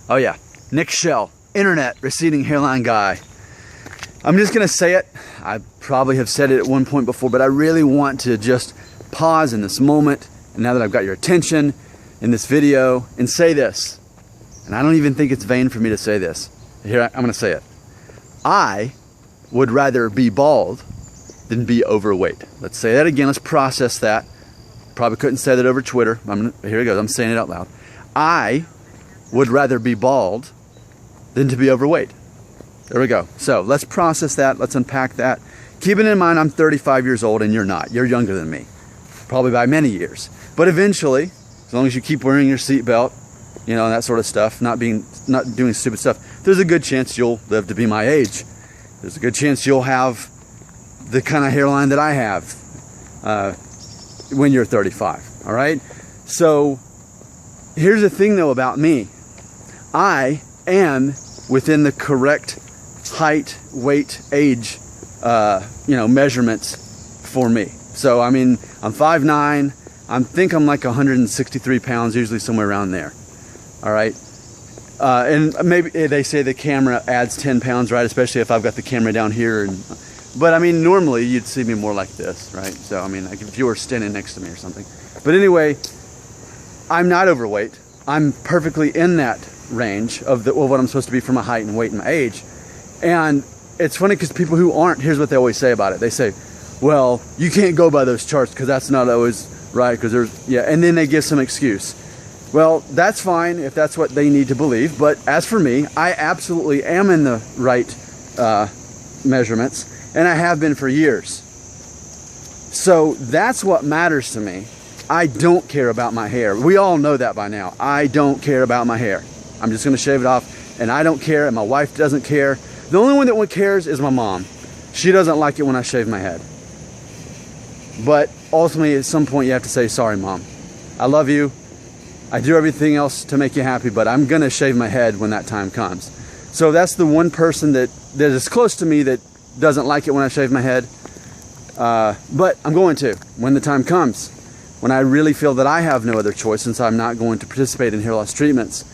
Oh yeah, Nick Shell, internet receding hairline guy. I'm just gonna say it. I probably have said it at one point before, but I really want to just pause in this moment, and now that I've got your attention in this video, and say this. And I don't even think it's vain for me to say this. Here, I'm gonna say it. I would rather be bald than be overweight. Let's say that again, let's process that. Probably couldn't say that over Twitter. Here it goes, I'm saying it out loud. I would rather be bald than to be overweight. There we go. So let's process that, let's unpack that. Keeping in mind I'm 35 years old and you're not. You're younger than me, probably by many years. But eventually, as long as you keep wearing your seatbelt, you know, and that sort of stuff, not doing stupid stuff, there's a good chance you'll live to be my age. There's a good chance you'll have the kind of hairline that I have when you're 35, all right? So here's the thing though about me. I am within the correct height, weight, age, measurements for me. So, I mean, I'm 5'9", I think I'm like 163 pounds, usually somewhere around there, all right? And maybe they say the camera adds 10 pounds, right? Especially if I've got the camera down here. But I mean, normally you'd see me more like this, right? So, I mean, like if you were standing next to me or something. But anyway, I'm not overweight. I'm perfectly in that range of what I'm supposed to be for my height and weight and my age. And it's funny because people who aren't, here's what they always say about it. They say, well, you can't go by those charts because that's not always right, because there's, yeah, and then they give some excuse. Well, that's fine if that's what they need to believe, but as for me, I absolutely am in the right measurements, and I have been for years. So that's what matters to me. I don't care about my hair. We all know that by now. I don't care about my hair. I'm just gonna shave it off, and I don't care, and my wife doesn't care. The only one that cares is my mom. She doesn't like it when I shave my head. But ultimately, at some point, you have to say, sorry, Mom. I love you. I do everything else to make you happy, but I'm gonna shave my head when that time comes. So that's the one person that is close to me that doesn't like it when I shave my head. But I'm going to, when the time comes, when I really feel that I have no other choice, since I'm not going to participate in hair loss treatments.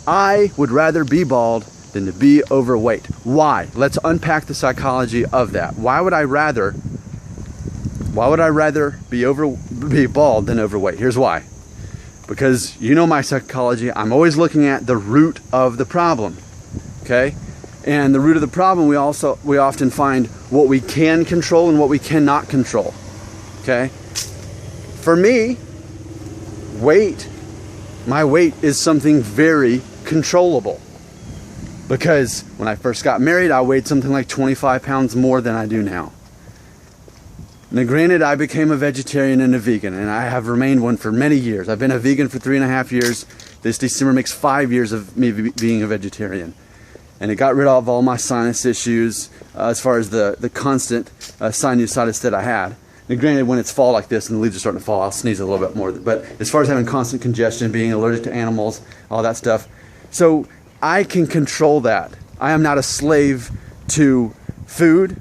I would rather be bald than to be overweight. Why? Let's unpack the psychology of that. Why would I rather be bald than overweight? Here's why. Because you know my psychology, I'm always looking at the root of the problem, okay? And the root of the problem, we often find what we can control and what we cannot control, okay? For me, my weight is something very controllable. Because when I first got married, I weighed something like 25 pounds more than I do now. Now granted, I became a vegetarian and a vegan, and I have remained one for many years. I've been a vegan for 3.5 years. This December makes 5 years of me being a vegetarian. And it got rid of all my sinus issues, as far as the constant sinusitis that I had. Now granted, when it's fall like this and the leaves are starting to fall, I'll sneeze a little bit more. But as far as having constant congestion, being allergic to animals, all that stuff. So I can control that. I am not a slave to food.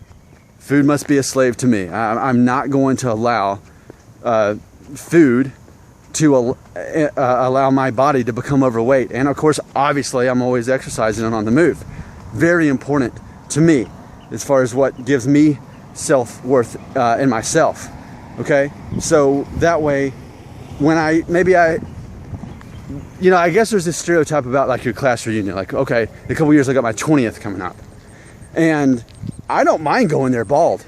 Food must be a slave to me. I'm not going to allow food to allow my body to become overweight. And of course, obviously, I'm always exercising and on the move. Very important to me as far as what gives me self-worth in myself. Okay? So that way, when I guess there's this stereotype about like your class reunion. Like, okay, in a couple years I got my 20th coming up. And I don't mind going there bald.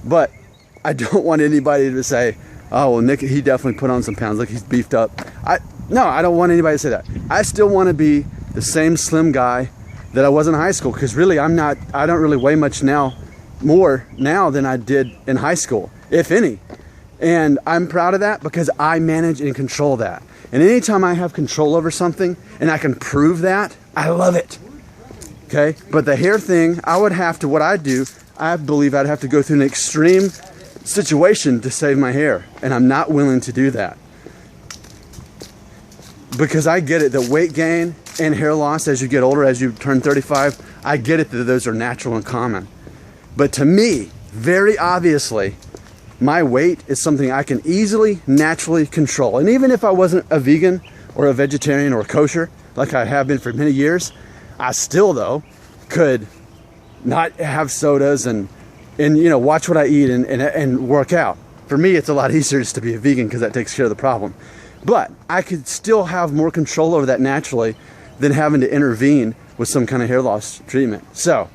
But I don't want anybody to say, oh, well, Nick, he definitely put on some pounds. Look, he's beefed up. No, I don't want anybody to say that. I still want to be the same slim guy that I was in high school. Because really, I don't really weigh much more now than I did in high school, if any. And I'm proud of that because I manage and control that. And anytime I have control over something and I can prove that, I love it. Okay? But the hair thing, I believe I'd have to go through an extreme situation to save my hair. And I'm not willing to do that. Because I get it that weight gain and hair loss as you get older, as you turn 35, I get it that those are natural and common. But to me, very obviously, my weight is something I can easily, naturally control. And even if I wasn't a vegan or a vegetarian or a kosher, like I have been for many years, I still though could not have sodas and you know, watch what I eat and work out. For me, it's a lot easier just to be a vegan because that takes care of the problem. But I could still have more control over that naturally than having to intervene with some kind of hair loss treatment. So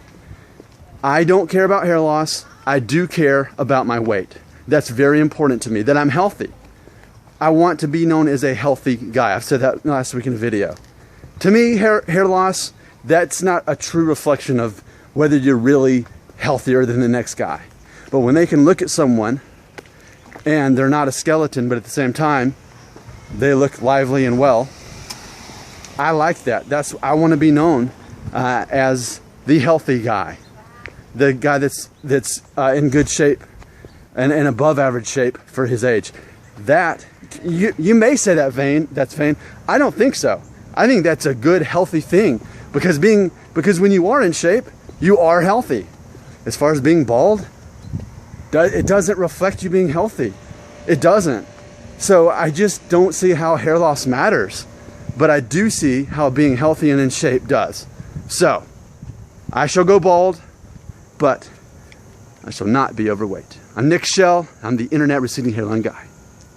I don't care about hair loss. I do care about my weight. That's very important to me, that I'm healthy. I want to be known as a healthy guy. I've said that last week in a video. To me, hair loss, that's not a true reflection of whether you're really healthier than the next guy. But when they can look at someone and they're not a skeleton, but at the same time, they look lively and well, I like that. I want to be known as the healthy guy, the guy that's in good shape and above average shape for his age. That you may say that's vain. I don't think so. I think that's a good, healthy thing because when you are in shape, you are healthy. As far as being bald, it doesn't reflect you being healthy. It doesn't. So I just don't see how hair loss matters, but I do see how being healthy and in shape does. So I shall go bald, but I shall not be overweight. I'm Nick Shell. I'm the internet receding hairline guy.